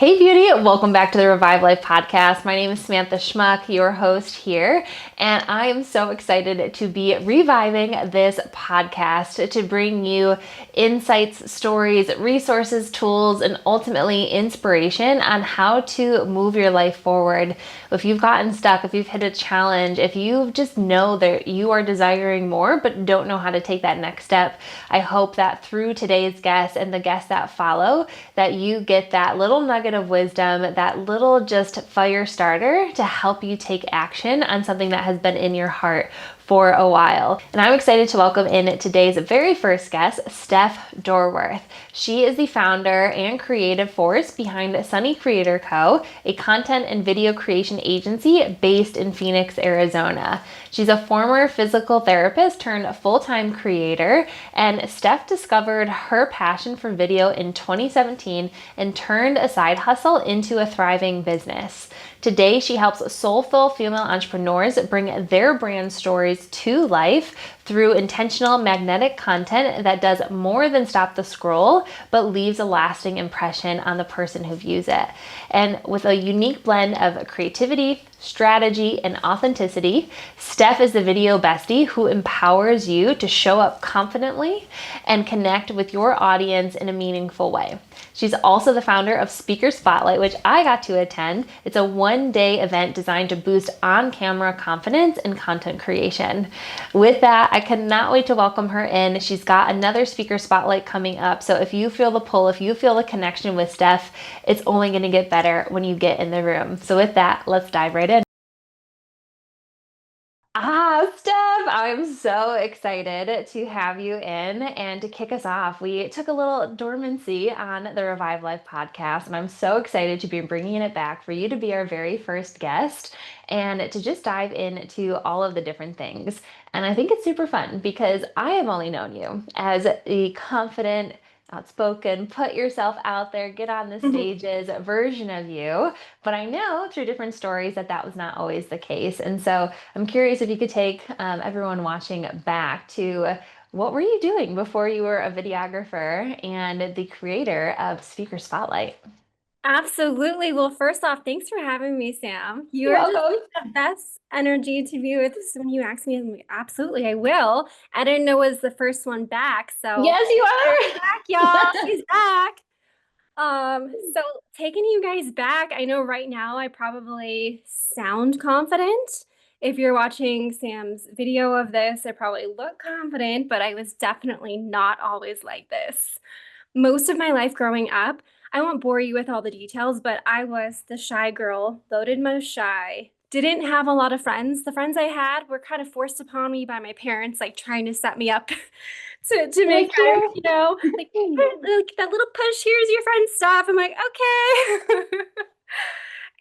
Hey beauty, welcome back to the Revive Life podcast. My name is Samantha Schmuck, your host here, and I am so excited to be reviving this podcast to bring you insights, stories, resources, tools, and ultimately inspiration on how to move your life forward. If you've gotten stuck, if you've hit a challenge, if you just know that you are desiring more but don't know how to take that next step, I hope that through today's guest and the guests that follow, that you get that little nugget of wisdom, that little just fire starter to help you take action on something that has been in your heart for a while. And I'm excited to welcome in today's very first guest, Steph Dorworth. She is the founder and creative force behind Sunny Creator Co., a content and video creation agency based in Phoenix, Arizona. She's a former physical therapist turned full-time creator, and Steph discovered her passion for video in 2017 and turned a side hustle into a thriving business. Today, she helps soulful female entrepreneurs bring their brand stories to life through intentional magnetic content that does more than stop the scroll, but leaves a lasting impression on the person who views it. And with a unique blend of creativity, strategy, and authenticity, Steph is the video bestie who empowers you to show up confidently and connect with your audience in a meaningful way. She's also the founder of Speaker Spotlight, which I got to attend. It's a one-day event designed to boost on-camera confidence and content creation. With that, I cannot wait to welcome her in. She's got another Speaker Spotlight coming up. So if you feel the pull, if you feel the connection with Steph, it's only going to get better when you get in the room. So with that, let's dive right in. Steph, I'm so excited to have you in and to kick us off. We took a little dormancy on the Revive Life podcast, and I'm so excited to be bringing it back for you to be our very first guest and to just dive into all of the different things. And I think it's super fun because I have only known you as the confident, outspoken, put yourself out there, get on the stages version of you. But I know through different stories that that was not always the case. And so I'm curious if you could take everyone watching back to what were you doing before you were a videographer and the creator of Speaker Spotlight? Absolutely. Well, first off, thanks for having me, Sam. You're You're just welcome. like the best energy to be with. When you asked me, I'm like, absolutely, I will. I didn't know it was the first one back, so Yes, you she's back, y'all. are. She's back. So taking you guys back, I know right now I probably sound confident. If you're watching Sam's video of this, I probably look confident, but I was definitely not always like this. Most of my life growing up, I won't bore you with all the details, but I was the shy girl, voted most shy, didn't have a lot of friends. The friends I had were kind of forced upon me by my parents, like trying to set me up to make Heck friends, yeah. like that little push, here's your friend stuff. I'm like, okay.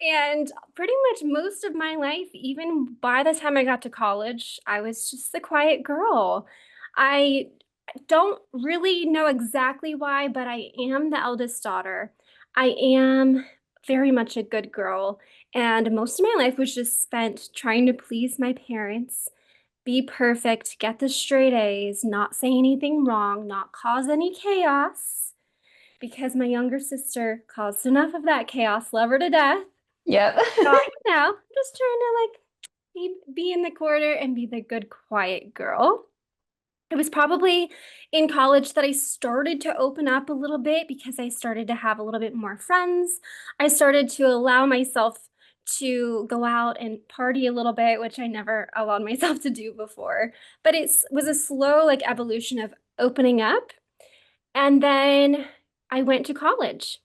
And pretty much most of my life, even by the time I got to college, I was just the quiet girl. I don't really know exactly why, but I am the eldest daughter. I am very much a good girl. And most of my life was just spent trying to please my parents, be perfect, get the straight A's, not say anything wrong, not cause any chaos, because my younger sister caused enough of that chaos, love her to death. Yep. Just trying to like be in the corner and be the good, quiet girl. It was probably in college that I started to open up a little bit because I started to have a little bit more friends. I started to allow myself to go out and party a little bit, which I never allowed myself to do before. But it was a slow like evolution of opening up. And then I went to college.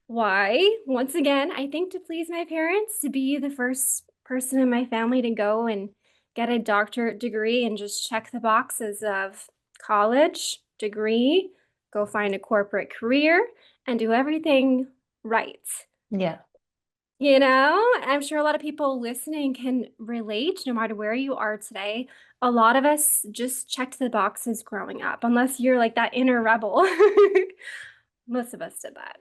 Why? Once again, I think to please my parents, to be the first person in my family to go and get a doctorate degree and just check the boxes of college, degree, go find a corporate career, and do everything right. Yeah. I'm sure a lot of people listening can relate no matter where you are today. A lot of us just checked the boxes growing up, unless you're like that inner rebel. Most of us did that.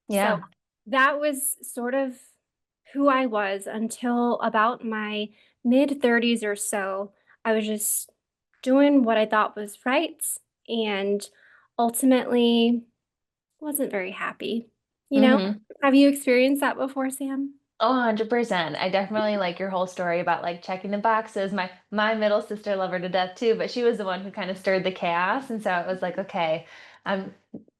So Yeah. that was sort of who I was until about my mid 30s or so. I was just doing what I thought was right and ultimately wasn't very happy. You know, Mm-hmm. have you experienced that before, Sam? Oh, 100%. I definitely like your whole story about like checking the boxes. My middle sister loved her to death too, but she was the one who kind of stirred the chaos. And so it was like, okay, I'm,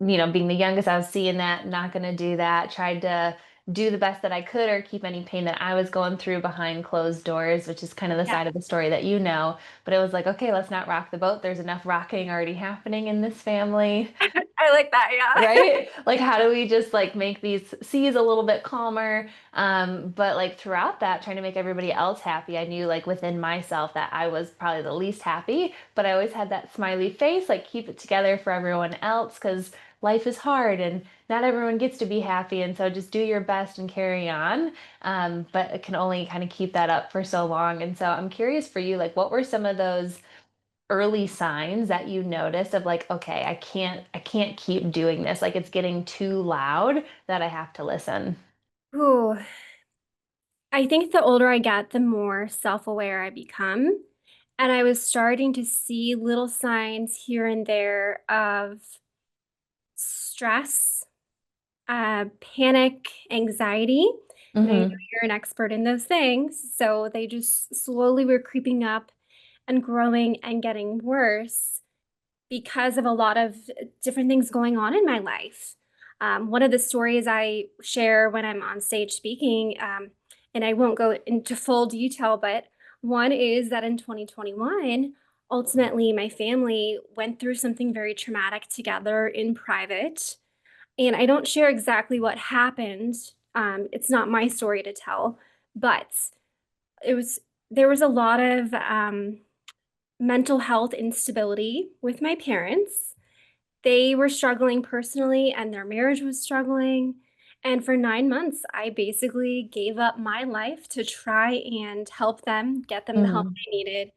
being the youngest, I was seeing that, not gonna do that. Tried to do the best that I could or keep any pain that I was going through behind closed doors, which is kind of the Yeah, side of the story that you know. But it was like, okay, let's not rock the boat. There's enough rocking already happening in this family. I like that. Yeah. Right? Like, how do we just like make these seas a little bit calmer? But like throughout that, trying to make everybody else happy, I knew like within myself that I was probably the least happy, but I always had that smiley face, like keep it together for everyone else because life is hard and not everyone gets to be happy. And so just do your best and carry on. But it can only kind of keep that up for so long. And so I'm curious for you, like, what were some of those early signs that you noticed of like, okay, I can't keep doing this. Like it's getting too loud that I have to listen. Ooh, I think the older I get, the more self-aware I become. And I was starting to see little signs here and there of stress, panic, anxiety. And I know Mm-hmm. you're an expert in those things. So they just slowly were creeping up and growing and getting worse because of a lot of different things going on in my life. One of the stories I share when I'm on stage speaking, and I won't go into full detail, but one is that in 2021, ultimately my family went through something very traumatic together in private. And I don't share exactly what happened. It's not my story to tell, but it was there was a lot of mental health instability with my parents. They were struggling personally, and their marriage was struggling. And for 9 months, I basically gave up my life to try and help them, get them the help Mm-hmm. they needed,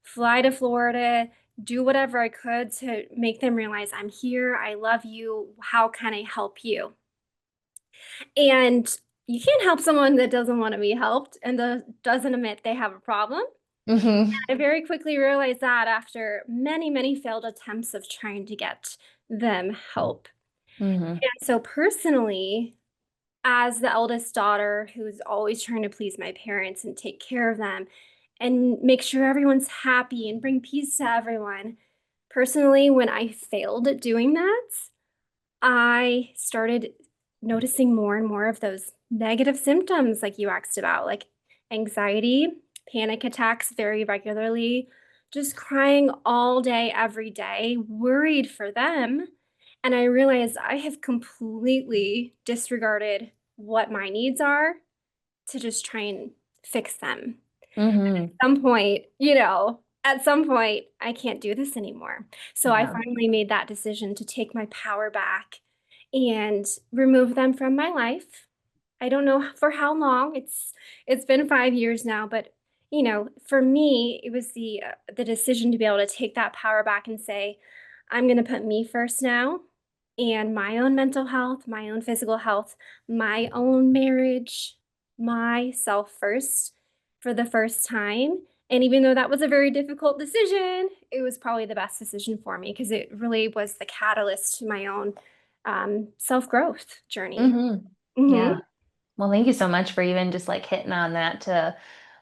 fly to Florida, do whatever I could to make them realize I'm here, I love you, how can I help you? And you can't help someone that doesn't want to be helped and doesn't admit they have a problem. Mm-hmm. I very quickly realized that after many, many failed attempts of trying to get them help. Mm-hmm. And so, personally, as the eldest daughter who's always trying to please my parents and take care of them and make sure everyone's happy and bring peace to everyone, personally, when I failed at doing that, I started noticing more and more of those negative symptoms, like you asked about, like anxiety, panic attacks very regularly, just crying all day, every day, worried for them. And I realized I have completely disregarded what my needs are to just try and fix them. Mm-hmm. Some point, at some point, I can't do this anymore. So I Yeah. finally made that decision to take my power back and remove them from my life. I don't know for how long. It's been 5 years now, but for me, it was the decision to be able to take that power back and say, I'm going to put me first now and my own mental health, my own physical health, my own marriage, myself first for the first time. And even though that was a very difficult decision, it was probably the best decision for me because it really was the catalyst to my own self-growth journey. Mm-hmm. Hmm. Yeah. Well, thank you so much for even just like hitting on that to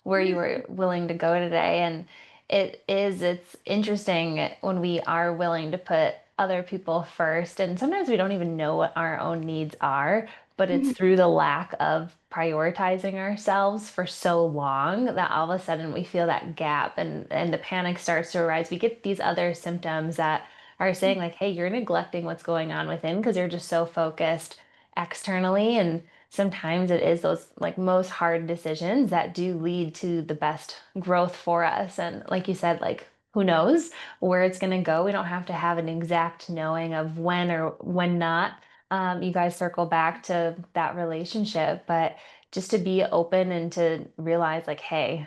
where you were willing to go today. And it's interesting when we are willing to put other people first. And sometimes we don't even know what our own needs are, but it's through the lack of prioritizing ourselves for so long that all of a sudden we feel that gap and the panic starts to arise. We get these other symptoms that are saying like, hey, you're neglecting what's going on within because you're just so focused externally. And sometimes it is those like most hard decisions that do lead to the best growth for us. And like you said, like who knows where it's going to go? We don't have to have an exact knowing of when or when not. You guys circle back to that relationship, but just to be open and to realize like, hey,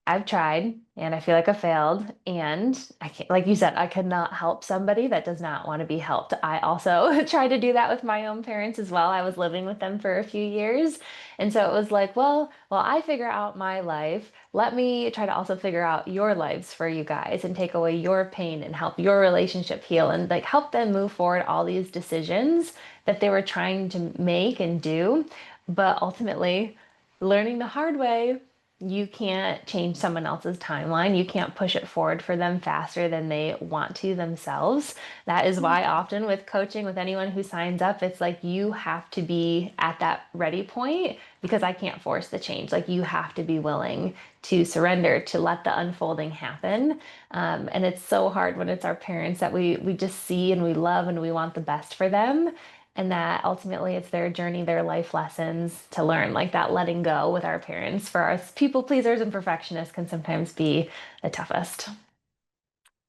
I've tried and I feel like I failed. And I can't, like you said, I could not help somebody that does not want to be helped. I also tried to do that with my own parents as well. I was living with them for a few years. And so it was like, well, while I figure out my life, let me try to also figure out your lives for you guys and take away your pain and help your relationship heal and like help them move forward all these decisions that they were trying to make and do. But ultimately, learning the hard way, you can't change someone else's timeline. You can't push it forward for them faster than they want to themselves. That is why often with coaching, with anyone who signs up, it's like you have to be at that ready point because I can't force the change. Like you have to be willing to surrender, to let the unfolding happen. And it's so hard when it's our parents that we just see and we love and we want the best for them, and that ultimately it's their journey, their life lessons to learn. Like that letting go with our parents for us people pleasers and perfectionists can sometimes be the toughest.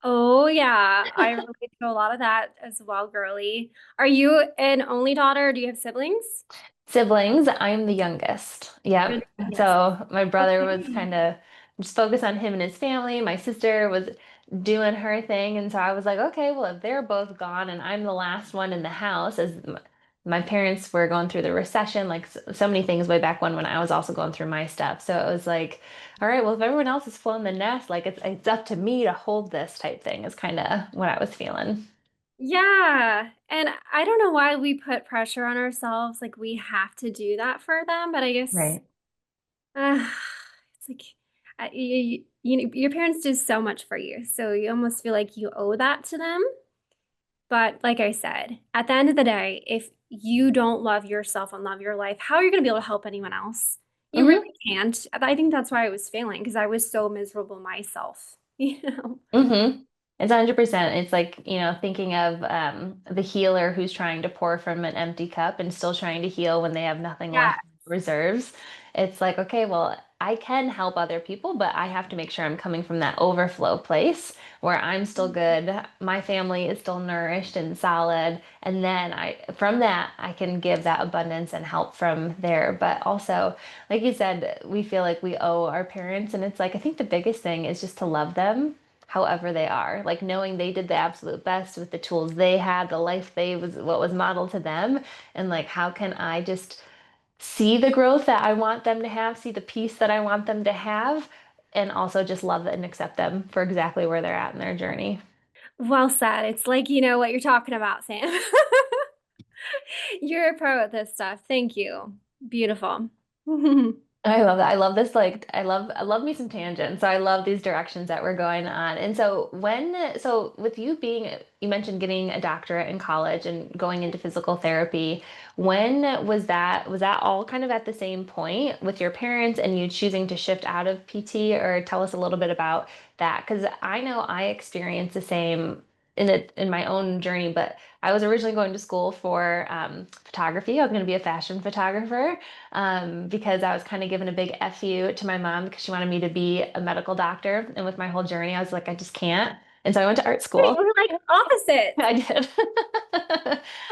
Oh yeah, I relate to a lot of that as well, girly. Are you an only daughter or do you have siblings? Siblings, I'm the youngest. You're Yep. the youngest. So my brother was Okay. kind of just focused on him and his family. My sister was doing her thing. And so I was like, okay, well, if they're both gone and I'm the last one in the house, as my parents were going through the recession, like so many things way back when I was also going through my stuff. So it was like, all right, well, if everyone else is flown the nest, like it's up to me to hold this type thing is kind of what I was feeling. Yeah. And I don't know why we put pressure on ourselves. Like we have to do that for them. But I guess Right. uh, it's like you know, your parents do so much for you. So you almost feel like you owe that to them. But like I said, at the end of the day, if you don't love yourself and love your life, how are you going to be able to help anyone else? You really Mm-hmm. can't. I think that's why I was failing because I was so miserable myself, you know? Mm-hmm. It's 100%. It's like, thinking of the healer who's trying to pour from an empty cup and still trying to heal when they have nothing Yeah. left in reserves. It's like, okay, well, I can help other people, but I have to make sure I'm coming from that overflow place where I'm still good, my family is still nourished and solid, and then from that, I can give that abundance and help from there. But also, like you said, we feel like we owe our parents, and it's like, I think the biggest thing is just to love them however they are, like knowing they did the absolute best with the tools they had, the life they was what was modeled to them, and like how can I just see the growth that I want them to have, see the peace that I want them to have, and also just love it and accept them for exactly where they're at in their journey. Well said. It's like you know what you're talking about, Sam. You're a pro at this stuff. Thank you. Beautiful. I love that. I love this. Like, I love me some tangents. So I love these directions that we're going on. And so with you being, you mentioned getting a doctorate in college and going into physical therapy. When was that? Was that all kind of at the same point with your parents and you choosing to shift out of PT, or tell us a little bit about that? Because I know I experienced the same in my own journey, but I was originally going to school for photography. I was going to be a fashion photographer, because I was kind of giving a big FU to my mom because she wanted me to be a medical doctor. And with my whole journey, I was like, I just can't. And so I went to art Wait, school. we're like opposites. I did.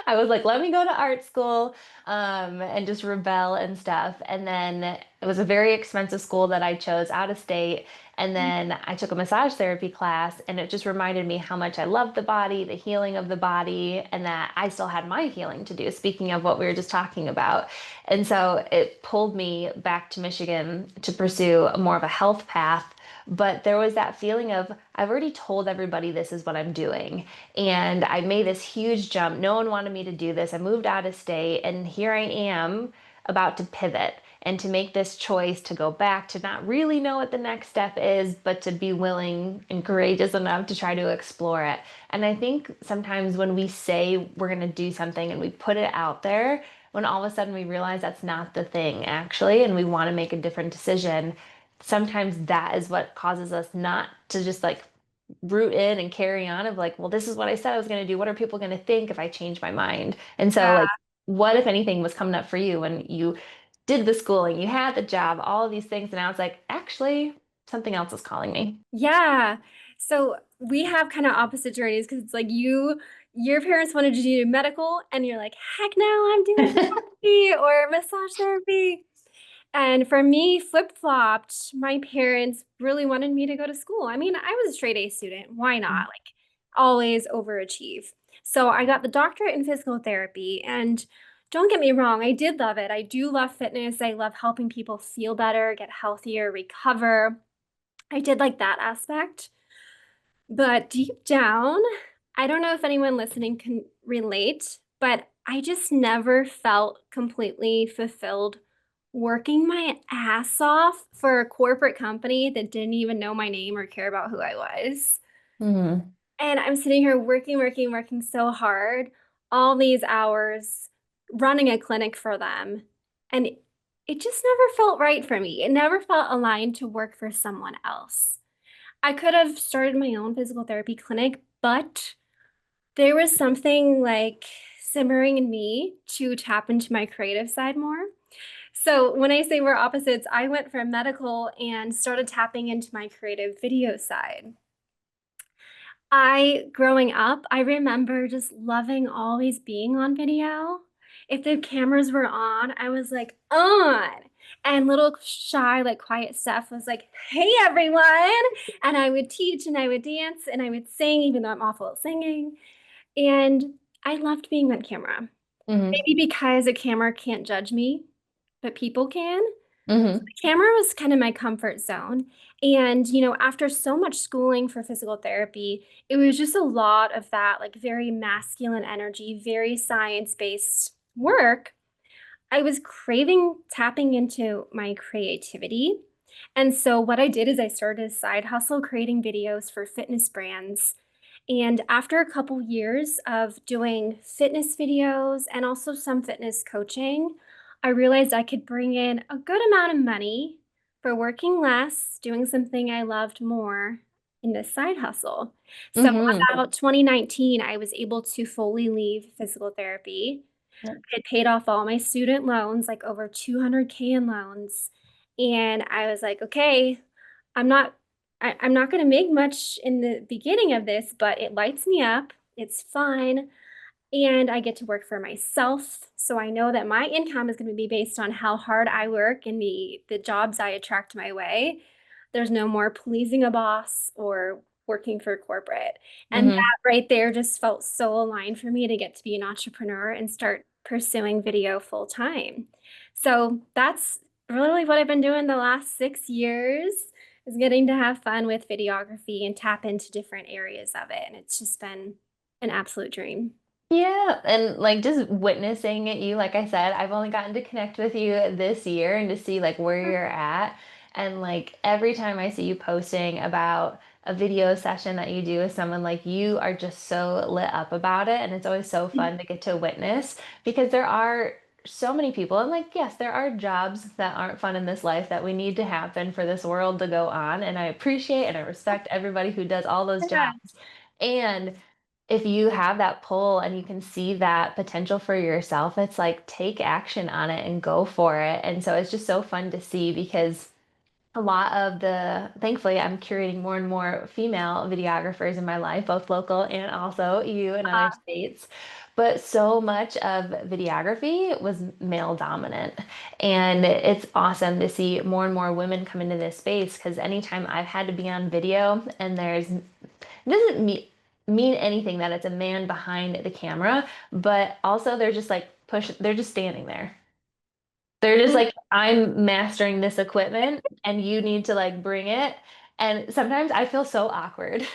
I was like, let me go to art school, and just rebel and stuff. And then it was a very expensive school that I chose out of state. And then I took a massage therapy class, and it just reminded me how much I loved the body, the healing of the body, and that I still had my healing to do, speaking of what we were just talking about. And so it pulled me back to Michigan to pursue more of a health path. But there was that feeling of, I've already told everybody this is what I'm doing. And I made this huge jump. No one wanted me to do this. I moved out of state, and here I am about to pivot and to make this choice to go back, to not really know what the next step is, but to be willing and courageous enough to try to explore it. And I think sometimes when we say we're going to do something and we put it out there, when all of a sudden we realize that's not the thing actually, and we want to make a different decision, sometimes that is what causes us not to just like root in and carry on of like, well, this is what I said I was going to do. What are people going to think if I change my mind? And so, Yeah. like, what, if anything, was coming up for you when you did the schooling, you had the job, all of these things, and I was like, actually, something else is calling me. Yeah. So we have kind of opposite journeys because it's like your parents wanted you to do medical and you're like, heck no, I'm doing photography or massage therapy. And for me, flip-flopped, my parents really wanted me to go to school. I mean, I was a straight A student. Why not? Like, always overachieve. So I got the doctorate in physical therapy. And don't get me wrong, I did love it. I do love fitness. I love helping people feel better, get healthier, recover. I did like that aspect. But deep down, I don't know if anyone listening can relate, but I just never felt completely fulfilled working my ass off for a corporate company that didn't even know my name or care about who I was. Mm-hmm. And I'm sitting here working so hard, all these hours, running a clinic for them. And it just never felt right for me. It never felt aligned to work for someone else. I could have started my own physical therapy clinic, but there was something like simmering in me to tap into my creative side more. So when I say we're opposites, I went from medical and started tapping into my creative video side. Growing up, I remember just loving always being on video. If the cameras were on, I was like, on. And little shy, like quiet Steph was like, hey, everyone. And I would teach and I would dance and I would sing, even though I'm awful at singing. And I loved being on camera. Mm-hmm. Maybe because a camera can't judge me, but people can. Mm-hmm. Camera was kind of my comfort zone. And, after so much schooling for physical therapy, it was just a lot of that, like very masculine energy, very science-based work. I was craving tapping into my creativity. And so what I did is I started a side hustle creating videos for fitness brands. And after a couple years of doing fitness videos and also some fitness coaching, I realized I could bring in a good amount of money for working less, doing something I loved more in this side hustle. So Mm-hmm. about 2019, I was able to fully leave physical therapy. I had paid off all my student loans, like over 200K in loans. And I was like, okay, I'm not I'm not going to make much in the beginning of this, but it lights me up. It's fun. And I get to work for myself. So I know that my income is going to be based on how hard I work and the jobs I attract my way. There's no more pleasing a boss or working for corporate. And Mm-hmm. that right there just felt so aligned for me to get to be an entrepreneur and start pursuing video full time. So that's really what I've been doing the last 6 years is getting to have fun with videography and tap into different areas of it. And it's just been an absolute dream. Yeah, and like just witnessing it, you, like I said, I've only gotten to connect with you this year and to see like where you're at. And like every time I see you posting about a video session that you do with someone, like you are just so lit up about it. And it's always so fun to get to witness because there are so many people, and like, yes, there are jobs that aren't fun in this life that we need to happen for this world to go on. And I appreciate and I respect everybody who does all those Yeah, jobs. And if you have that pull and you can see that potential for yourself, it's like take action on it and go for it. And so it's just so fun to see because a lot of thankfully, I'm curating more and more female videographers in my life, both local and also you in other states. But so much of videography was male dominant. And it's awesome to see more and more women come into this space because anytime I've had to be on video and it doesn't mean anything that it's a man behind the camera, but also they're just like they're just standing there. They're just like, I'm mastering this equipment and you need to like bring it. And sometimes I feel so awkward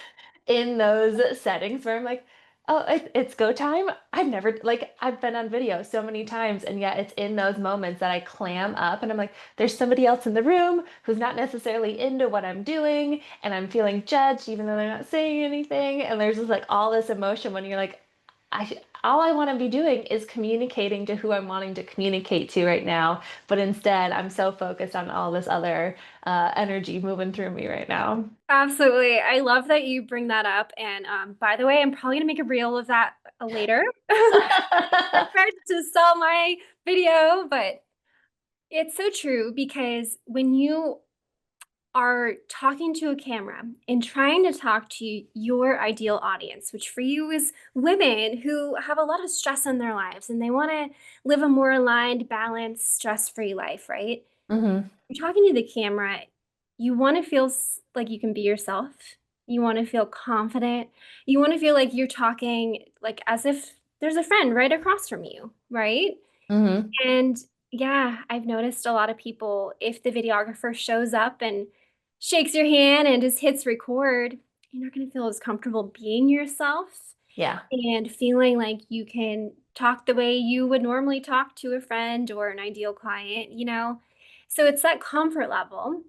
in those settings where I'm like, oh, it's go time. I've never, like, I've been on video so many times, and yet it's in those moments that I clam up and I'm like, there's somebody else in the room who's not necessarily into what I'm doing, and I'm feeling judged even though they're not saying anything. And there's just like all this emotion when you're like, all I want to be doing is communicating to who I'm wanting to communicate to right now. But instead, I'm so focused on all this other energy moving through me right now. absolutely. I love that you bring that up. And by the way, I'm probably gonna make a reel of that later. I tried to sell my video, but it's so true because when you are talking to a camera and trying to talk to your ideal audience, which for you is women who have a lot of stress in their lives and they want to live a more aligned, balanced, stress-free life, right? Mm-hmm. You're talking to the camera, you want to feel like you can be yourself. You want to feel confident. You want to feel like you're talking like as if there's a friend right across from you, right? Mm-hmm. And yeah, I've noticed a lot of people, if the videographer shows up and shakes your hand and just hits record, you're not going to feel as comfortable being yourself Yeah. and feeling like you can talk the way you would normally talk to a friend or an ideal client, you know? So it's that comfort level.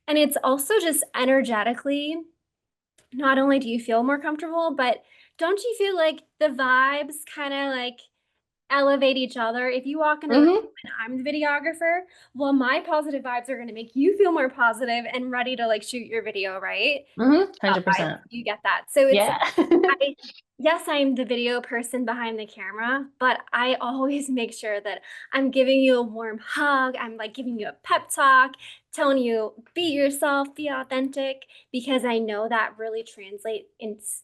And it's also just energetically, not only do you feel more comfortable, but don't you feel like the vibes kind of like elevate each other? If you walk in the room Mm-hmm. and I'm the videographer, well, my positive vibes are going to make you feel more positive and ready to like shoot your video, right? Mm-hmm. Vibes, 100%. you get that. So it's Yeah. I yes, I'm the video person behind the camera, but I always make sure that I'm giving you a warm hug. I'm like giving you a pep talk, telling you be yourself, be authentic, because I know that really translates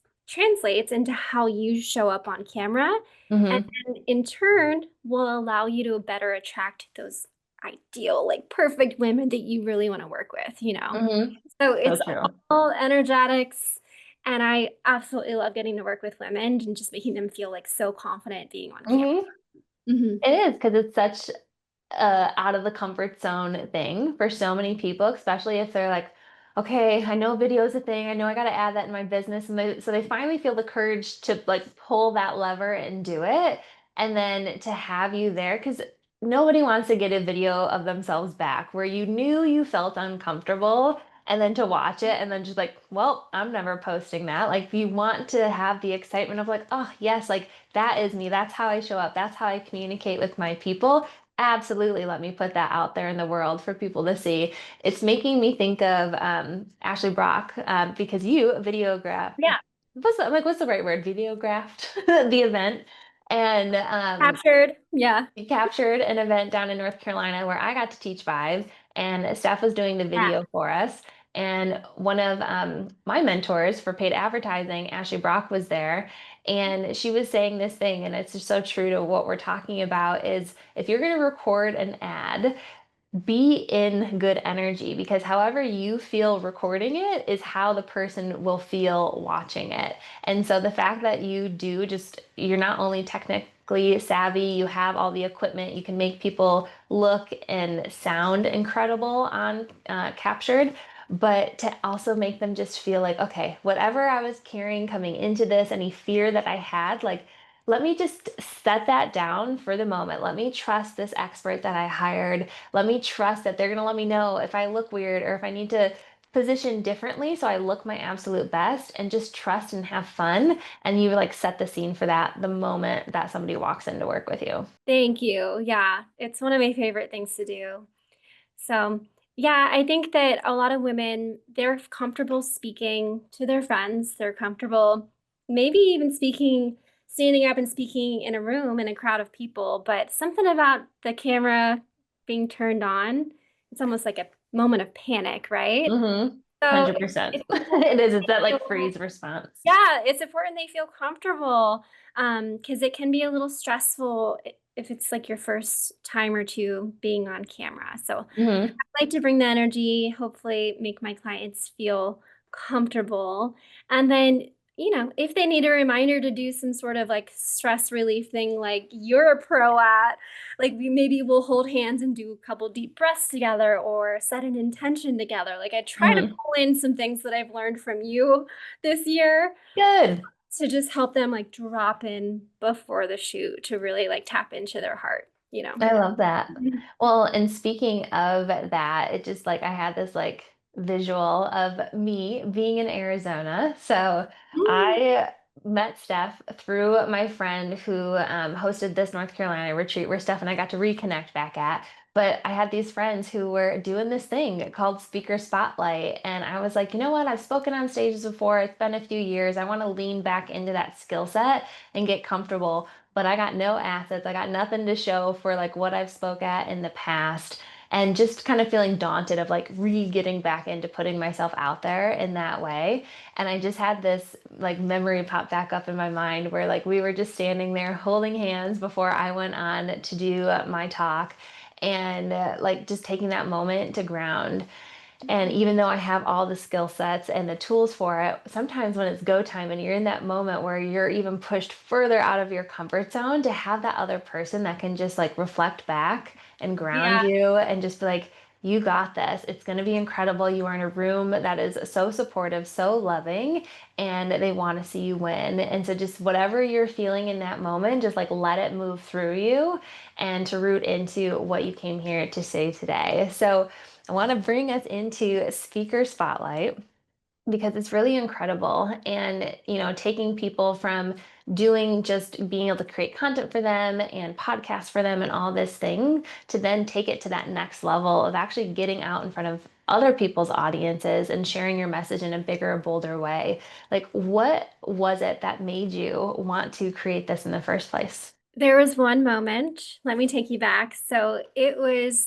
into how you show up on camera. And Mm-hmm. then in turn will allow you to better attract those ideal, like perfect women that you really want to work with, you know? Mm-hmm. So So it's true. all energetics. And I absolutely love getting to work with women and just making them feel like so confident being on camera. Mm-hmm. Hmm. It is because it's such out of the comfort zone thing for so many people, especially if they're like, okay, I know video is a thing. I know I got to add that in my business. And so they finally feel the courage to like pull that lever and do it. And then to have you there, because nobody wants to get a video of themselves back where you knew you felt uncomfortable. And then to watch it and then just like, well, I'm never posting that. Like, you want to have the excitement of like, oh, yes, like that is me. That's how I show up. That's how I communicate with my people. Absolutely, let me put that out there in the world for people to see. It's making me think of Ashley Brock because you videographed. Yeah. What's the right word? Videographed the event, and Captured. Yeah. we captured an event down in North Carolina where I got to teach Vive, and Steph was doing the Yeah. video for us. And one of my mentors for paid advertising, Ashley Brock, was there. And she was saying this thing, and it's just so true to what we're talking about is if you're going to record an ad, be in good energy because however you feel recording it is how the person will feel watching it. And so the fact that you do just, you're not only technically savvy, you have all the equipment, you can make people look and sound incredible on captured, but to also make them just feel like, okay, whatever I was carrying coming into this, any fear that I had, like, let me just set that down for the moment. Let me trust this expert that I hired. Let me trust that they're going to let me know if I look weird or if I need to position differently so I look my absolute best and just trust and have fun. And you like set the scene for that the moment that somebody walks in to work with you. Thank you. Yeah. It's one of my favorite things to do. So, yeah, I think that a lot of women, they're comfortable speaking to their friends. They're comfortable maybe even standing up and speaking in a room in a crowd of people, but something about the camera being turned on, it's almost like a moment of panic, right? Mm-hmm. So it's 100%. important It is. It's they that like feel freeze response. yeah, it's important they feel comfortable because it can be a little stressful if it's like your first time or two being on camera. So Mm-hmm. like to bring the energy, hopefully make my clients feel comfortable. And then, if they need a reminder to do some sort of like stress relief thing, like you're a pro at, like maybe we'll hold hands and do a couple deep breaths together or set an intention together. Like I try to Mm-hmm. pull in some things that I've learned from you this year Good. to just help them like drop in before the shoot to really like tap into their heart. I love that. Mhm. Well, and speaking of that, it just like I had this like visual of me being in Arizona. So I met Steph through my friend who hosted this North Carolina retreat where Steph and I got to reconnect back at. But I had these friends who were doing this thing called Speaker Spotlight. And I was like, you know what? I've spoken on stages before. It's been a few years. I want to lean back into that skill set and get comfortable, but I got no assets. I got nothing to show for like what I've spoke at in the past. And just kind of feeling daunted of like getting back into putting myself out there in that way. And I just had this like memory pop back up in my mind where like we were just standing there holding hands before I went on to do my talk. and like just taking that moment to ground. And Mhm. even though I have all the skill sets and the tools for it, sometimes when it's go time and you're in that moment where you're even pushed further out of your comfort zone, to have that other person that can just like reflect back and ground Yeah. you and just be like, you got this. It's going to be incredible. You are in a room that is so supportive, so loving, and they want to see you win. And so, just whatever you're feeling in that moment, just like let it move through you and to root into what you came here to say today. So, I want to bring us into speaker spotlight because it's really incredible. And, taking people from doing just being able to create content for them and podcasts for them and all this thing to then take it to that next level of actually getting out in front of other people's audiences and sharing your message in a bigger, bolder way. Like, what was it that made you want to create this in the first place? There was one moment, let me take you back. So it was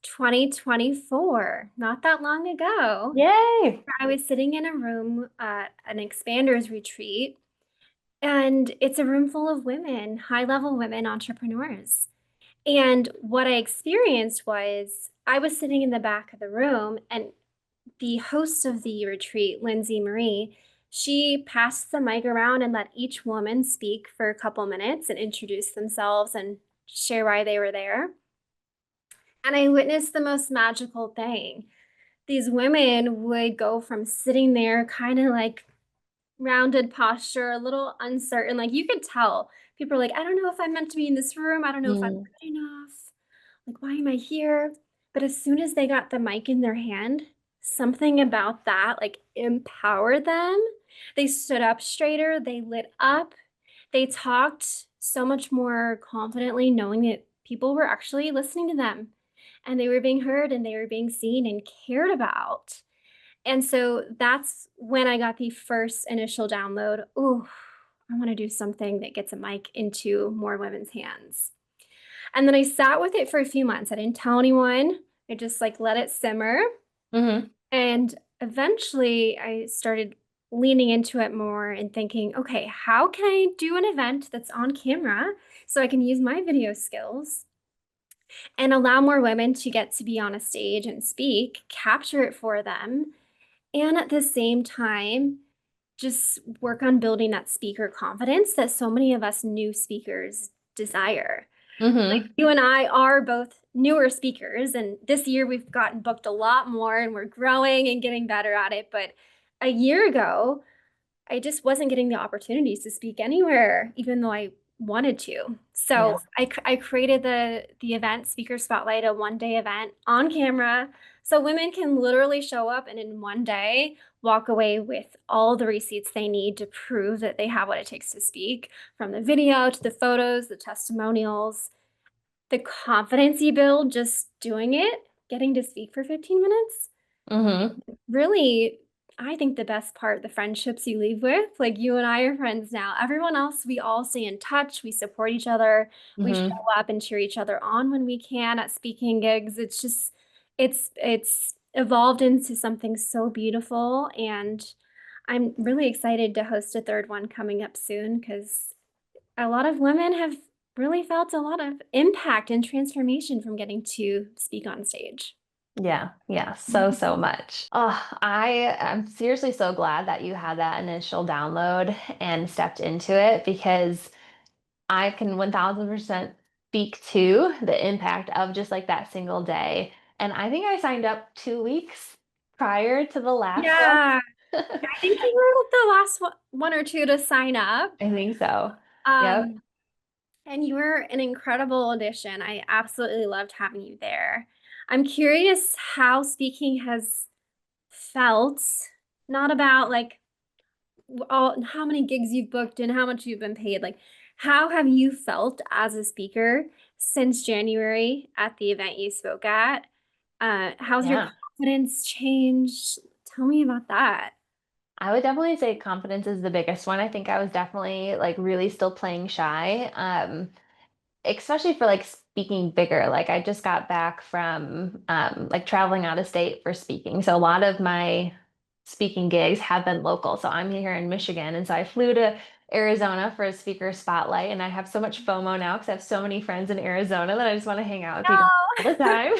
2024, not that long ago. Yay! I was sitting in a room at an expanders retreat, and it's a room full of women, high-level women entrepreneurs. And what I experienced was I was sitting in the back of the room, and the host of the retreat, Lindsay Marie, she passed the mic around and let each woman speak for a couple minutes and introduce themselves and share why they were there. And I witnessed the most magical thing. These women would go from sitting there kind of like rounded posture, a little uncertain. Like you could tell people are like, I don't know if I'm meant to be in this room. I don't know if I'm Mm, good enough. Like, why am I here? But as soon as they got the mic in their hand, something about that like empowered them. They stood up straighter, they lit up, they talked so much more confidently, knowing that people were actually listening to them and they were being heard and they were being seen and cared about. And so that's when I got the first initial download. Oh, I want to do something that gets a mic into more women's hands. And then I sat with it for a few months. I didn't tell anyone. I just like let it simmer. hmm And eventually I started leaning into it more and thinking, okay, how can I do an event that's on camera so I can use my video skills and allow more women to get to be on a stage and speak, capture it for them, and at the same time, just work on building that speaker confidence that so many of us new speakers desire. Like hmm you and I are both newer speakers, and this year we've gotten booked a lot more and we're growing and getting better at it. But a year ago, I just wasn't getting the opportunities to speak anywhere, even though I wanted to. Yeah. So I created the event Speaker Spotlight, a 1 day event on camera. So women can literally show up and in 1 day walk away with all the receipts they need to prove that they have what it takes to speak, from the video to the photos, the testimonials, the confidence you build just doing it, getting to speak for 15 minutes. hmm Really, I think the best part, the friendships you leave with, like you and I are friends now. Everyone else, we all stay in touch. We support each other. We show hmm up and cheer each other on when we can at speaking gigs. It's just, it's evolved into something so beautiful. And I'm really excited to host a third one coming up soon because a lot of women have really felt a lot of impact and transformation from getting to speak on stage. Yeah, yeah, so, so much. Oh, I am seriously so glad that you had that initial download and stepped into it because I can 1000% speak to the impact of just like that single day. And I think I signed up 2 weeks prior to the last one. Yeah, I think you were the last one or two to sign up. I think so. Yep. Um, and you were an incredible addition. I absolutely loved having you there. I'm curious how speaking has felt, not about like all how many gigs you've booked and how much you've been paid. Like, how have you felt as a speaker since January at the event you spoke at? How's your Yeah. confidence changed? Tell me about that. I would definitely say confidence is the biggest one. I think I was definitely like really still playing shy. Especially for like speaking bigger. Like I just got back from like traveling out of state for speaking. So a lot of my speaking gigs have been local. So I'm here in Michigan. And so I flew to Arizona for a speaker spotlight, and I have so much FOMO now because I have so many friends in Arizona that I just want to hang out with people all the No. time.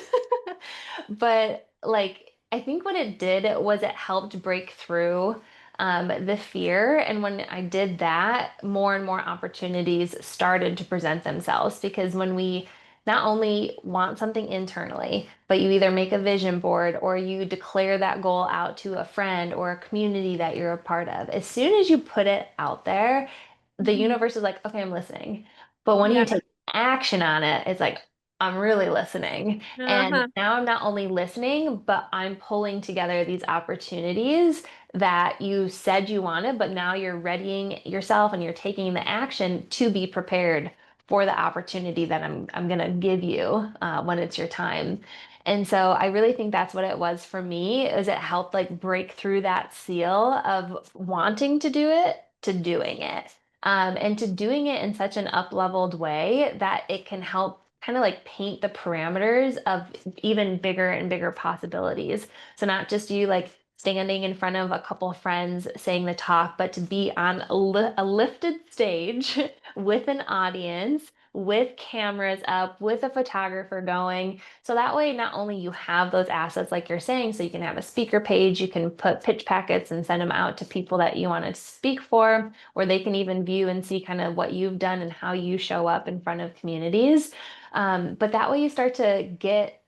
But like, I think what it did was it helped break through the fear. And when I did that, more and more opportunities started to present themselves because when we not only want something internally, but you either make a vision board or you declare that goal out to a friend or a community that you're a part of. As soon as you put it out there, the Mhm. universe is like, okay, I'm listening. But when Yeah. you take action on it, it's like, I'm really listening. And Uh-huh. now I'm not only listening, but I'm pulling together these opportunities that you said you wanted, but now you're readying yourself and you're taking the action to be prepared for the opportunity that I'm gonna give you when it's your time. And so I really think that's what it was for me, is it helped like break through that seal of wanting to do it to doing it. And to doing it in such an up-leveled way that it can help kind of like paint the parameters of even bigger and bigger possibilities. So not just you like standing in front of a couple of friends saying the talk, but to be on a lifted stage with an audience, with cameras up, with a photographer going. So that way, not only you have those assets, like you're saying, so you can have a speaker page, you can put pitch packets and send them out to people that you want to speak for, or they can even view and see kind of what you've done and how you show up in front of communities. But that way, you start to get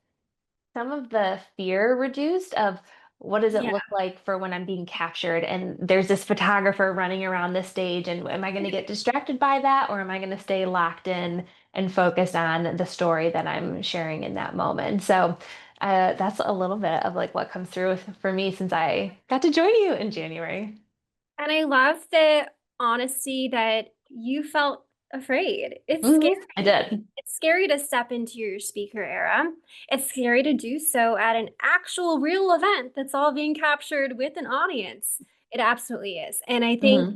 some of the fear reduced of what does it Yeah. look like for when I'm being captured and there's this photographer running around the stage and am I going to get distracted by that or am I going to stay locked in and focused on the story that I'm sharing in that moment? So that's a little bit of like what comes through for me since I got to join you in January. And I love the honesty that you felt afraid. It's I scary. did. It's scary to step into your speaker era. It's scary to do so at an actual real event that's all being captured with an audience. It absolutely is. And I think, Hmm.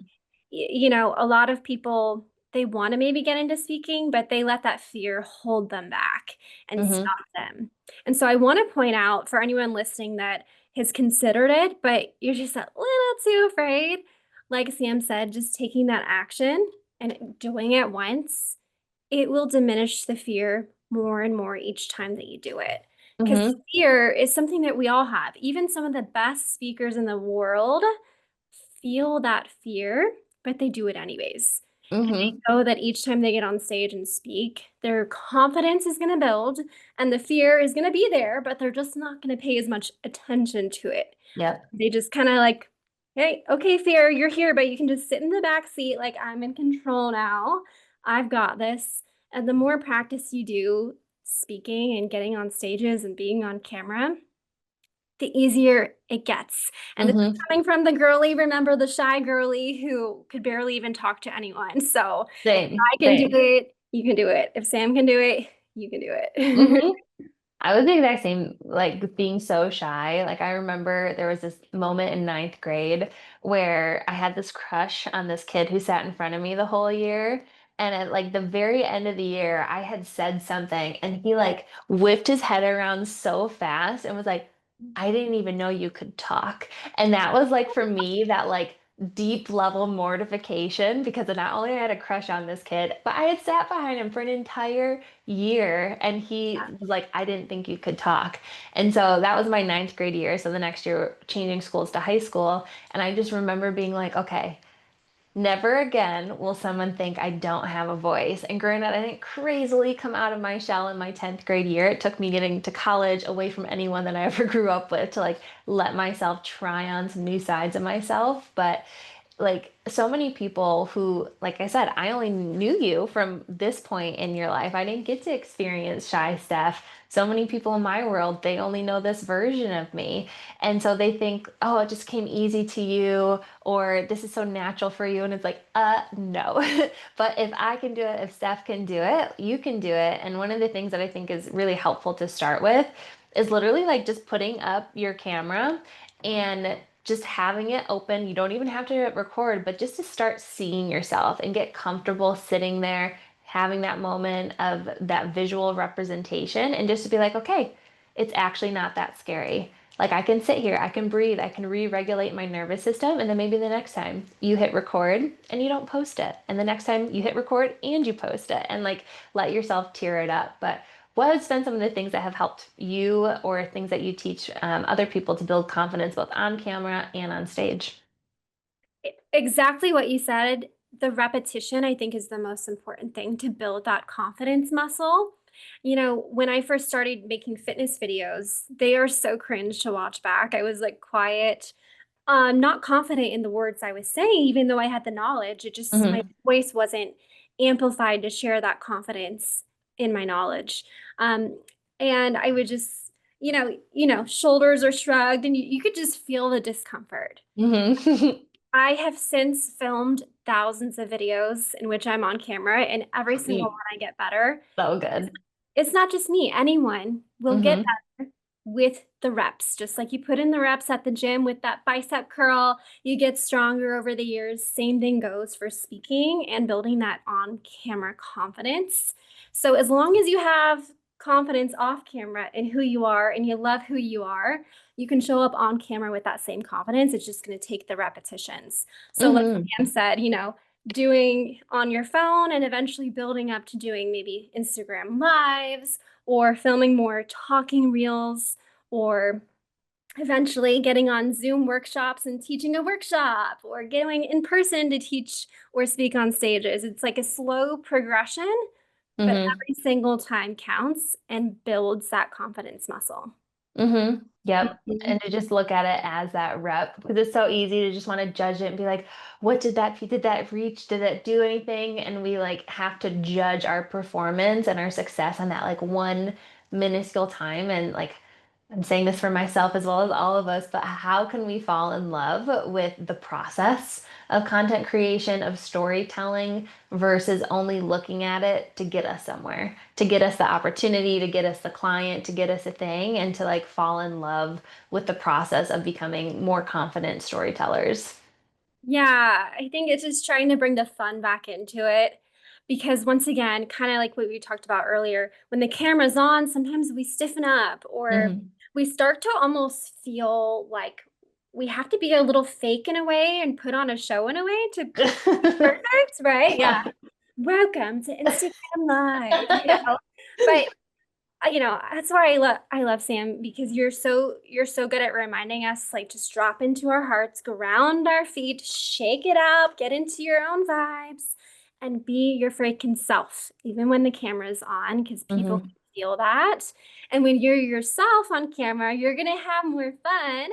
a lot of people, they want to maybe get into speaking, but they let that fear hold them back and Hmm. stop them. And so I want to point out for anyone listening that has considered it, but you're just a little too afraid. Like Sam said, just taking that action and doing it once, it will diminish the fear more and more each time that you do it. Because Hmm. fear is something that we all have. Even some of the best speakers in the world feel that fear, but they do it anyways. And Hmm. they know that each time they get on stage and speak, their confidence is going to build and the fear is going to be there, but they're just not going to pay as much attention to it. Yep. They just kind of like, hey, okay, fear, you're here, but you can just sit in the back seat. Like, I'm in control now. I've got this. And the more practice you do speaking and getting on stages and being on camera, the easier it gets. And this is Hmm. coming from the girly, remember the shy girly who could barely even talk to anyone. So if Same, I can do same. it, you can do it. If Sam can do it, you can do it. Hmm. I was the exact same, like being so shy. Like I remember there was this moment in ninth grade where I had this crush on this kid who sat in front of me the whole year. And at like the very end of the year, I had said something and he like whipped his head around so fast and was like, I didn't even know you could talk. And that was like for me, that like deep level mortification because not only I had a crush on this kid, but I had sat behind him for an entire year and he was like, I didn't think you could talk. And so that was my ninth grade year. So the next year, changing schools to high school. And I just remember being like, okay, never again will someone think I don't have a voice. And granted, I didn't crazily come out of my shell in my 10th grade year. It took me getting to college away from anyone that I ever grew up with to like let myself try on some new sides of myself. But like so many people who, like I said, I only knew you from this point in your life. I didn't get to experience shy Steph. So many people in my world, they only know this version of me. And so they think, oh, it just came easy to you, or this is so natural for you. And it's like, no. But if I can do it, if Steph can do it, you can do it. And one of the things that I think is really helpful to start with is literally like just putting up your camera and just having it open. You don't even have to record, but just to start seeing yourself and get comfortable sitting there, having that moment of that visual representation, and just to be like, okay, it's actually not that scary. Like I can sit here, I can breathe, I can re-regulate my nervous system, and then maybe the next time you hit record and you don't post it, and the next time you hit record and you post it, and like let yourself tear it up. But what has been some of the things that have helped you or things that you teach other people to build confidence both on camera and on stage? Exactly what you said. The repetition, I think, is the most important thing to build that confidence muscle. When I first started making fitness videos, they are so cringe to watch back. I was like quiet, not confident in the words I was saying, even though I had the knowledge. My Hmm. voice wasn't amplified to share that confidence in my knowledge. Um, and I would just, shoulders are shrugged, and you could just feel the discomfort. Hmm. I have since filmed thousands of videos in which I'm on camera, and every single one I get better. So It's, good. it's not just me, anyone will get Hmm. better with the reps. Just like you put in the reps at the gym with that bicep curl, you get stronger over the years. Same thing goes for speaking and building that on camera confidence. So, as long as you have confidence off camera in who you are and you love who you can show up on camera with that same confidence. It's just going to take the repetitions. So, like Hmm. Sam said, doing on your phone and eventually building up to doing maybe Instagram lives or filming more talking reels or eventually getting on Zoom workshops and teaching a workshop or going in person to teach or speak on stages. It's like a slow progression, but Hmm. every single time counts and builds that confidence muscle. Yep. Mhm. And to just look at it as that rep, because it's so easy to just want to judge it and be like, what did that reach? Did it do anything? And we like have to judge our performance and our success on that like one minuscule time. And like, I'm saying this for myself as well as all of us, but how can we fall in love with the process of content creation, of storytelling versus only looking at it to get us somewhere, to get us the opportunity, to get us the client, to get us a thing, and to like fall in love with the process of becoming more confident storytellers. Yeah, I think it's just trying to bring the fun back into it because once again, kind of like what we talked about earlier, when the camera's on, sometimes we stiffen up or Hmm. we start to almost feel like we have to be a little fake in a way and put on a show in a way to be perfect, right? Yeah. Welcome to Instagram Live, But that's why I love Sam because you're so good at reminding us like just drop into our hearts, ground our feet, shake it up, get into your own vibes, and be your freaking self, even when the camera's on, because people can Hmm. feel that. And when you're yourself on camera, you're gonna have more fun.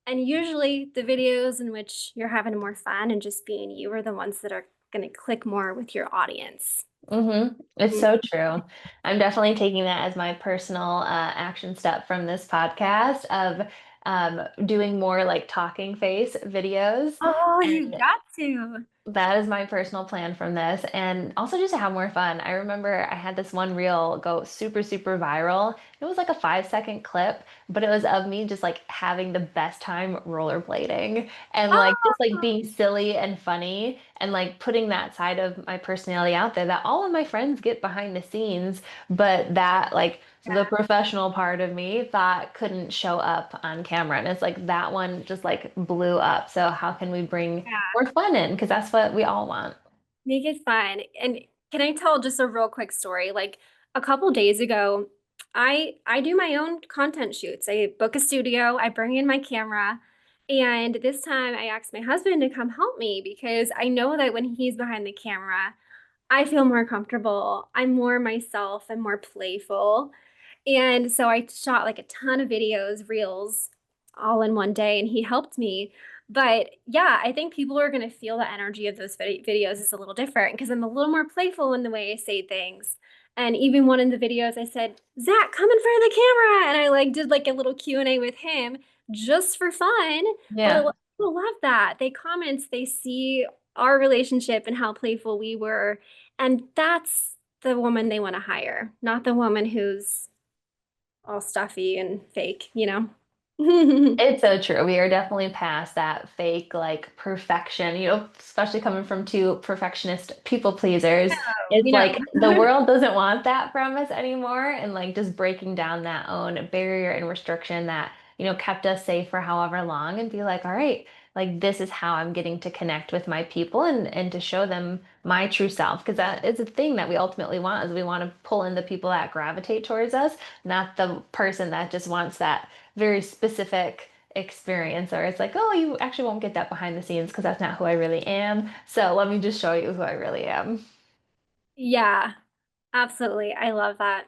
And usually the videos in which you're having more fun and just being you are the ones that are gonna click more with your audience. It's so true. I'm definitely taking that as my personal action step from this podcast of doing more like talking face videos. Oh, you And got to. that is my personal plan from this. And also just to have more fun. I remember I had this one reel go super, super viral. It was like a 5-second clip, but it was of me just like having the best time rollerblading and like just like Oh, being silly and funny and like putting that side of my personality out there that all of my friends get behind the scenes, but that like the yeah. professional part of me thought couldn't show up on camera. And it's like that one just like blew up. So how can we bring Yeah. more fun in? Because that's what we all want. Make it fun. And can I tell just a real quick story? Like a couple days ago, I do my own content shoots. I book a studio, I bring in my camera, and this time I asked my husband to come help me because I know that when he's behind the camera, I feel more comfortable. I'm more myself, I'm more playful. And so I shot like a ton of videos, reels, all in one day, and he helped me. But yeah, I think people are going to feel the energy of those videos is a little different because I'm a little more playful in the way I say things. And even one in the videos, I said, Zach, come in front of the camera. And I like did like a little Q&A with him just for fun. But a Yeah. lot of people love that. They comment, they see our relationship and how playful we were. And that's the woman they want to hire, not the woman who's all stuffy and fake. It's so true. We are definitely past that fake like perfection, especially coming from two perfectionist people pleasers. Oh, It's like the world doesn't want that from us anymore. And like just breaking down that own barrier and restriction that kept us safe for however long and be like, all right, like this is how I'm getting to connect with my people and to show them my true self. Because that is a thing that we ultimately want is we want to pull in the people that gravitate towards us, not the person that just wants that very specific experience or it's like, oh, you actually won't get that behind the scenes because that's not who I really am. So let me just show you who I really am. Yeah, absolutely. I love that.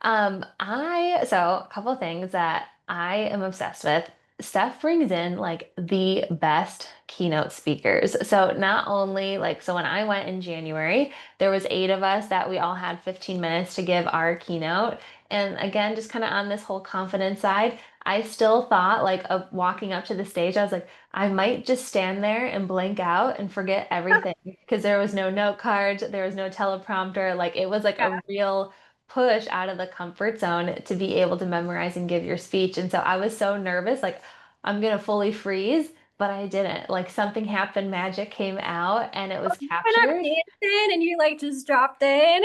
So a couple of things that I am obsessed with. Steph brings in like the best keynote speakers. So not only like, so when I went in January, there was 8 of us that we all had 15 minutes to give our keynote. And again, just kind of on this whole confidence side, I still thought like of walking up to the stage, I was like, I might just stand there and blank out and forget everything because there was no note cards, there was no teleprompter. Like it was like Yeah. a real push out of the comfort zone to be able to memorize and give your speech. And so I was so nervous, like I'm gonna fully freeze, but I didn't. Like something happened, magic came out and it was You went up captured. dancing and you like just dropped in.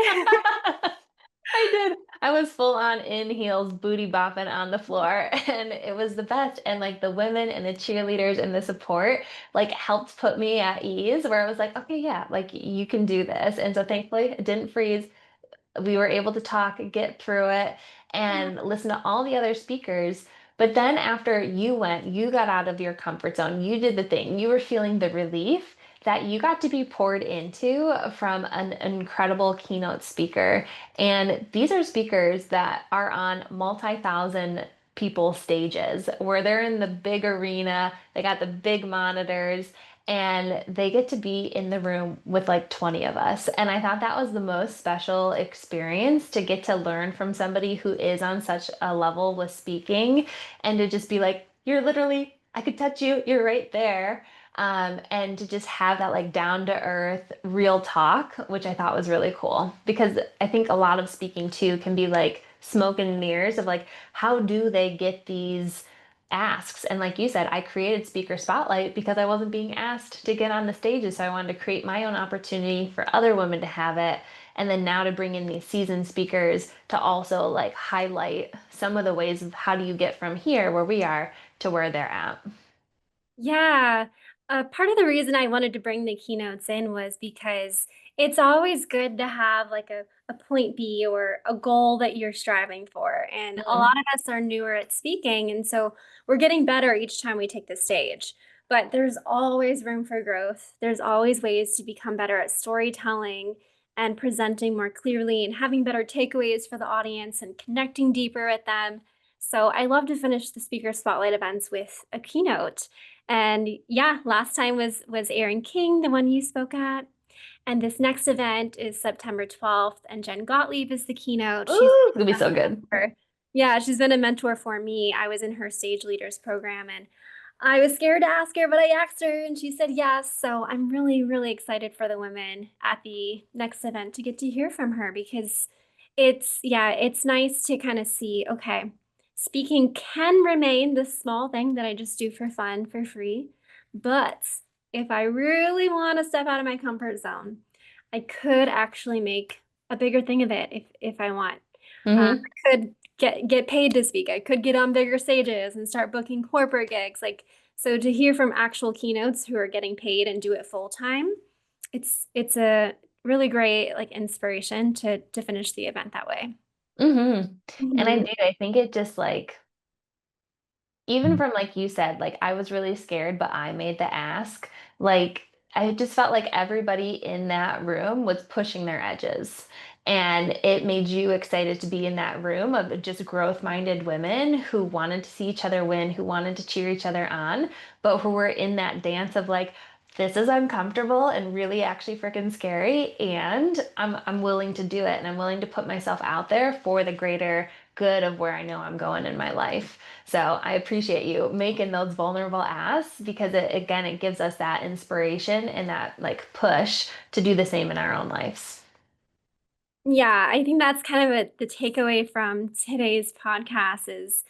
I did. I was full on in heels, booty bopping on the floor, and it was the best. And like the women and the cheerleaders and the support, like helped put me at ease where I was like, okay, yeah, like you can do this. And so thankfully, it didn't freeze. We were able to talk, get through it, and listen to all the other speakers. But then after you went, you got out of your comfort zone, you did the thing, you were feeling the relief that you got to be poured into from an incredible keynote speaker. And these are speakers that are on multi-thousand people stages where they're in the big arena, they got the big monitors, and they get to be in the room with like 20 of us. And I thought that was the most special experience to get to learn from somebody who is on such a level with speaking and to just be like, you're literally, I could touch you, you're right there. And to just have that like down to earth, real talk, which I thought was really cool because I think a lot of speaking too can be like smoke and mirrors of like, how do they get these asks. And like you said, I created Speaker Spotlight because I wasn't being asked to get on the stages. So I wanted to create my own opportunity for other women to have it. And then now to bring in these seasoned speakers to also like highlight some of the ways of how do you get from here where we are to where they're at. Yeah. Part of the reason I wanted to bring the keynotes in was because it's always good to have like a point B or a goal that you're striving for. And a lot Mm, of us are newer at speaking. And so we're getting better each time we take the stage. But there's always room for growth. There's always ways to become better at storytelling and presenting more clearly and having better takeaways for the audience and connecting deeper with them. So I love to finish the speaker spotlight events with a keynote. And yeah, last time was Aaron King, the one you spoke at. And this next event is September 12th, and Jen Gottlieb is the keynote. She's ooh, it's gonna be so good. yeah, she's been a mentor for me. I was in her Stage Leaders program and I was scared to ask her, but I asked her and she said yes. So I'm really, really excited for the women at the next event to get to hear from her because yeah, it's nice to kind of see, okay, speaking can remain this small thing that I just do for fun, for free. But if I really want to step out of my comfort zone, I could actually make a bigger thing of it if I want. Hmm. I could get paid to speak. I could get on bigger stages and start booking corporate gigs. Like, so to hear from actual keynotes who are getting paid and do it full time, it's a really great like inspiration to finish the event that way. Hmm. And I Mhm. do, I think it just like even from like you said, like I was really scared, but I made the ask. Like I just felt like everybody in that room was pushing their edges. And it made you excited to be in that room of just growth-minded women who wanted to see each other win, who wanted to cheer each other on, but who were in that dance of like, this is uncomfortable and really actually freaking scary. And I'm willing to do it and I'm willing to put myself out there for the greater good of where I know I'm going in my life. So I appreciate you making those vulnerable asks because it gives us that inspiration and that like push to do the same in our own lives. Yeah, I think that's kind of the takeaway from today's podcast is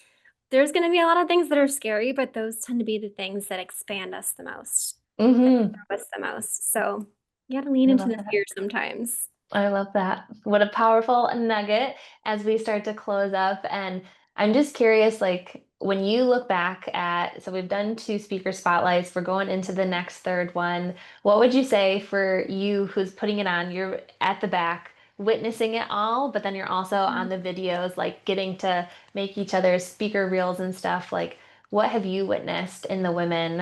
there's going to be a lot of things that are scary, but those tend to be the things that expand us the most, that Hmm. grow us the most. So you got to lean I into love the that. fear sometimes. I love that. What a powerful nugget as we start to close up. And I'm just curious, like, when you look back at, so we've done two speaker spotlights, we're going into the next third one. What would you say for you who's putting it on? You're at the back witnessing it all, but then you're also on the videos, like getting to make each other's speaker reels and stuff. Like, what have you witnessed in the women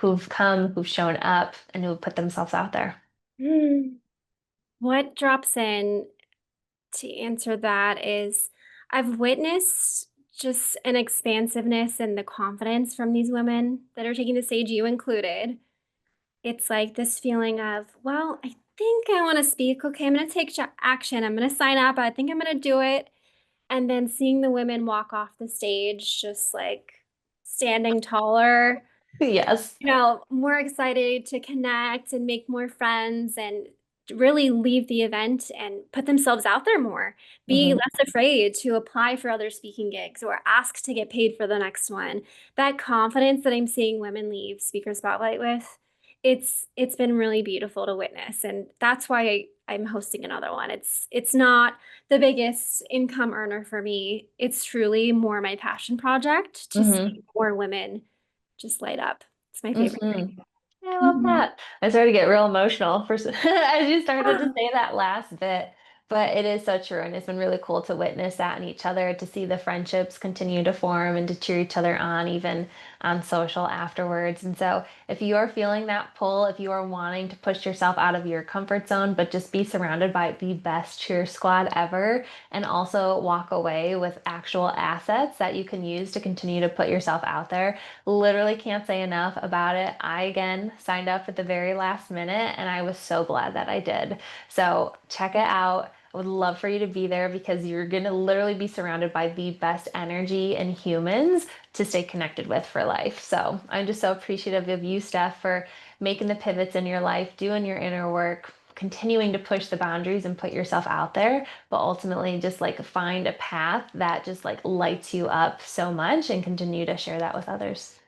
who've come, who've shown up, and who've put themselves out there? Hmm. What drops in to answer that is I've witnessed just an expansiveness and the confidence from these women that are taking the stage, you included. It's like this feeling of, well, I think I want to speak. Okay, I'm going to take action. I'm going to sign up. I think I'm going to do it. And then seeing the women walk off the stage, just like standing taller, Yes. more excited to connect and make more friends and really leave the event and put themselves out there more. Be Hmm. less afraid to apply for other speaking gigs or ask to get paid for the next one. That confidence that I'm seeing women leave Speaker Spotlight with, it's been really beautiful to witness. And that's why I'm hosting another one. It's not the biggest income earner for me. It's truly more my passion project to Hmm. see more women just light up. It's my favorite Hmm. thing. I love Mhm. that. I started to get real emotional for as you started to Ah. say that last bit. But it is so true, and it's been really cool to witness that in each other, to see the friendships continue to form and to cheer each other on, even on social afterwards. And so, if you are feeling that pull, if you are wanting to push yourself out of your comfort zone, but just be surrounded by the best cheer squad ever, and also walk away with actual assets that you can use to continue to put yourself out there, literally can't say enough about it. I again signed up at the very last minute and I was so glad that I did. So check it out. I would love for you to be there because you're going to literally be surrounded by the best energy and humans to stay connected with for life. So I'm just so appreciative of you, Steph, for making the pivots in your life, doing your inner work, continuing to push the boundaries and put yourself out there, but ultimately just like find a path that just like lights you up so much and continue to share that with others.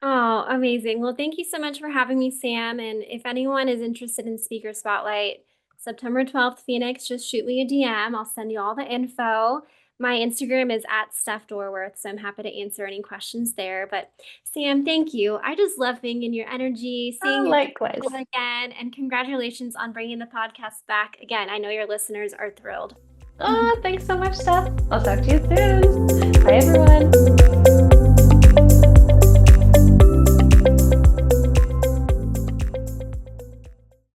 Oh, amazing. Well, thank you so much for having me, Sam. And if anyone is interested in Speaker Spotlight, September 12th, Phoenix, just shoot me a DM. I'll send you all the info. My Instagram is at Steph Dorworth, so I'm happy to answer any questions there. But Sam, thank you. I just love being in your energy, seeing your Likewise. again, and congratulations on bringing the podcast back again. I know your listeners are thrilled. Oh, thanks so much, Steph. I'll talk to you soon. Bye, everyone.